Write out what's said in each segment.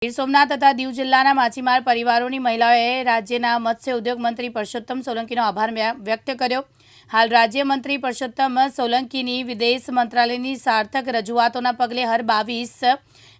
ગીર સોમનાથ તથા દીવ જિલ્લાના માછીમાર પરિવારોની મહિલાઓએ રાજ્યના મત્સ્ય ઉદ્યોગ મંત્રી પરસોત્તમ સોલંકીનો આભાર વ્યક્ત કર્યો। હાલ રાજ્યમંત્રી પરસોત્તમ સોલંકીની વિદેશ મંત્રાલયની સાર્થક રજૂઆતોના પગલે હર 22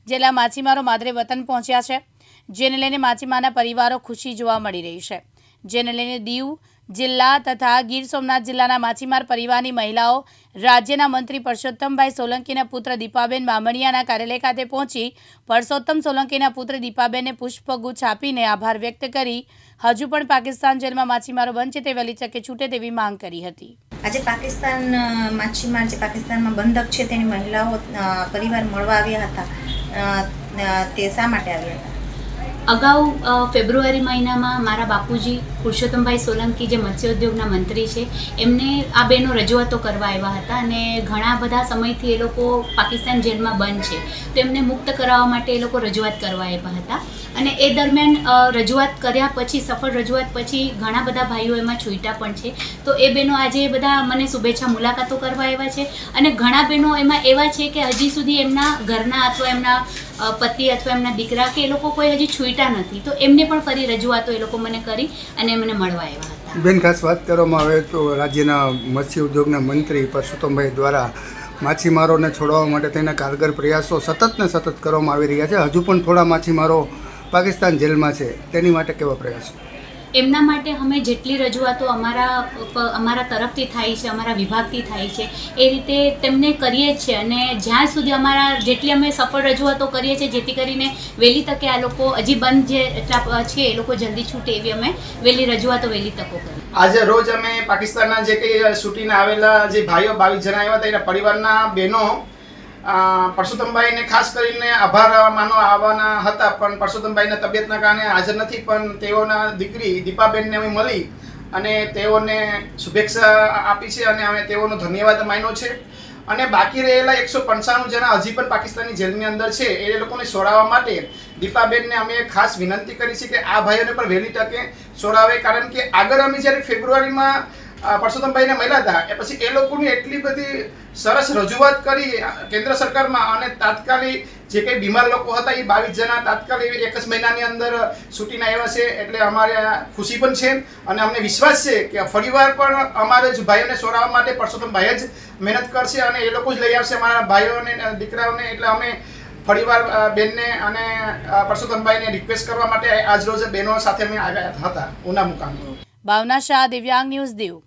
જેટલા માછીમારો માદરે વતન પહોંચ્યા છે, જેને લઈને માછીમારના પરિવારો ખુશી જોવા મળી રહી છે। જેને લઈને દીવ જિલ્લા તથા ગીર સોમનાથ જિલ્લાના માછીમાર પરિવારની મહિલાઓ રાજ્યના મંત્રી પરસોત્તમભાઈ સોલંકીના પુત્ર દીપાબેન બામણિયાના કાર્યાલય ખાતે પહોંચી પરસોત્તમ સોલંકીના પુત્ર દીપાબેનને પુષ્પગુચ્છ આપીને આભાર વ્યક્ત કરી હજુ પણ પાકિસ્તાન જેલમાં માછીમારો બનશે તે વહેલી તકે છૂટે તેવી માંગ કરી હતી। આજે પાકિસ્તાન માછીમાર જે પાકિસ્તાનમાં બંધક છે તેની મહિલાઓ પરિવાર મળવા આવ્યા હતા, તે શા માટે આવ્યા હતા? અગાઉ ફેબ્રુઆરી મહિનામાં મારા બાપુજી પુરુષોત્તમભાઈ સોલંકી જે મત્સ્યોદ્યોગના મંત્રી છે એમને આ બેનો રજૂઆતો કરવા આવ્યા હતા અને ઘણા બધા સમયથી એ લોકો પાકિસ્તાન જેલમાં બંધ છે તો એમને મુક્ત કરાવવા માટે એ લોકો રજૂઆત કરવા આવ્યા હતા અને એ દરમિયાન રજૂઆત કર્યા પછી સફળ રજૂઆત પછી ઘણા બધા ભાઈઓ એમાં છૂટ્યા પણ છે। તો એ બહેનો આજે બધા મને શુભેચ્છા મુલાકાતો કરવા આવ્યા છે અને ઘણા બહેનો એમાં એવા છે કે હજી સુધી એમના ઘરના અથવા એમના પતિ અથવા એમના દીકરા કે એ લોકો કોઈ હજી છૂટ્યા નથી, તો એમને પણ ફરી રજૂઆતો એ લોકો મને કરી અને મને મળવા આવ્યા હતા। બેન, ખાસ વાત કરવામાં આવે તો રાજ્યના મત્સ્ય ઉદ્યોગના મંત્રી પરસોત્તમભાઈ દ્વારા માછીમારોને છોડવા માટે તેના કારગર પ્રયાસો સતત કરવામાં આવી રહ્યા છે। હજુ પણ થોડા માછીમારો પાકિસ્તાન જેલમાં છે, તેની માટે કેવા પ્રયાસો? એમના માટે અમે જેટલી રજૂઆતો અમારા તરફથી થાય છે, અમારા વિભાગથી થાય છે, એ રીતે તેમને કરીએ જ છે અને જ્યાં સુધી જેટલી અમે સફળ રજૂઆતો કરીએ છીએ જેથી કરીને વહેલી તકે આ લોકો હજી બંધ જે છે એ લોકો જલ્દી છૂટે એવી અમે વહેલી રજૂઆતો વહેલી તકો કરી। આજે રોજ અમે પાકિસ્તાનના જે કંઈ છૂટીને આવેલા જે ભાઈઓ 22 જણા આવ્યા હતા એના પરિવારના બહેનો પરસોત્તમભાઈને ખાસ કરીને આભાર માનવા આવવાના હતા, પણ પરસોત્તમભાઈના તબિયતના કારણે હાજર નથી, પણ તેઓના દીકરી દીપાબેનને અમે મળી અને તેઓને શુભેચ્છા આપી છે અને અમે તેઓનો ધન્યવાદ માન્યો છે। અને બાકી રહેલા 195 જણા હજી પણ પાકિસ્તાની જેલની અંદર છે, એ લોકોને છોડાવવા માટે દીપાબેનને અમે ખાસ વિનંતી કરી છે કે આ ભાઈઓને પણ વહેલી તકે છોડાવે, કારણ કે આગળ અમે જ્યારે ફેબ્રુઆરીમાં પરસોત્તમભાઈને મળ્યા હતા એ પછી એ લોકોની એટલી બધી સરસ રજૂઆત કરી કેન્દ્ર સરકારમાં અને તાત્કાલિક જે કંઈ બીમાર લોકો હતા એ 22 જણા તાત્કાલિક એક જ મહિનાની અંદર છૂટીને આવ્યા છે, એટલે અમારે ખુશી પણ છે અને અમને વિશ્વાસ છે કે ફરીવાર પણ અમારે જ ભાઈઓને છોડાવવા માટે પરસોત્તમભાઈ જ મહેનત કરશે અને એ લોકો જ લઈ આવશે અમારા ભાઈઓને દીકરાઓને। એટલે અમે ફરીવાર બેનને અને પરસોત્તમભાઈને રિક્વેસ્ટ કરવા માટે આજ રોજ બહેનો સાથે અમે આવ્યા હતા ઉના મુકામે। ભાવના શાહ, દિવ્યાંગ ન્યૂઝ દીવ।